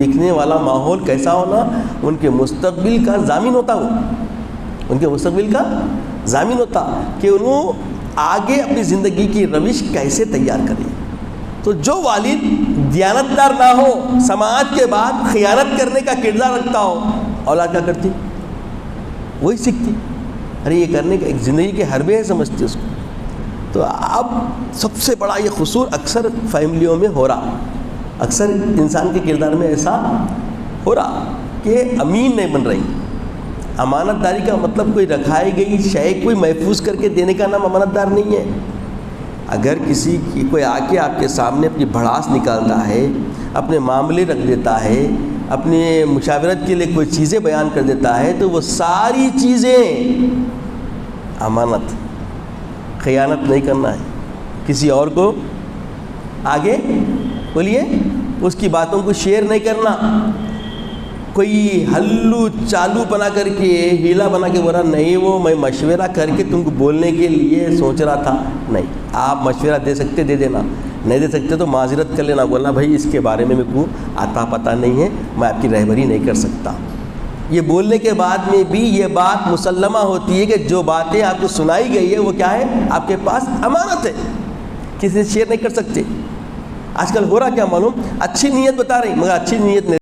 دیکھنے والا ماحول کیسا ہونا، ان کے مستقبل کا ضامن ہوتا، ان کے مستقبل کا ضامن ہوتا کہ انہوں آگے اپنی زندگی کی روش کیسے تیار کریں۔ تو جو والد دیانتدار نہ ہو، سماج کے بعد خیانت کرنے کا کردار رکھتا ہو، اولاد کیا کرتی؟ وہی سیکھتی، ارے یہ کرنے کا ایک زندگی کے حربے ہے سمجھتی اس کو۔ تو اب سب سے بڑا یہ قصور اکثر فیملیوں میں ہو رہا، اکثر انسان کے کردار میں ایسا ہو رہا کہ امین نہیں بن رہی۔ امانت داری کا مطلب کوئی رکھائی گئی شے کوئی محفوظ کر کے دینے کا نام امانت دار نہیں ہے۔ اگر کسی کی کوئی آ کے آپ کے سامنے اپنی بھڑاس نکالتا ہے، اپنے معاملے رکھ دیتا ہے، اپنے مشاورت کے لیے کوئی چیزیں بیان کر دیتا ہے، تو وہ ساری چیزیں امانت، خیانت نہیں کرنا ہے کسی اور کو آگے بولیے اس کی باتوں کو شیئر نہیں کرنا، کوئی ہلو چالو بنا کر کے ہیلا بنا کے بولا نہیں وہ میں مشورہ کر کے تم کو بولنے کے لیے سوچ رہا تھا، نہیں، آپ مشورہ دے سکتے دے دینا، نہیں دے سکتے تو معذرت کر لینا، بولنا بھائی اس کے بارے میں میرے کو آتا پتہ نہیں ہے، میں آپ کی رہبری نہیں کر سکتا۔ یہ بولنے کے بعد میں بھی یہ بات مسلمہ ہوتی ہے کہ جو باتیں آپ کو سنائی گئی ہے وہ کیا ہے، آپ کے پاس امانت ہے، کسی سے شیئر نہیں کر سکتے۔ آج کل ہو رہا کیا معلوم، اچھی نیت بتا رہی مگر اچھی نیت نہیں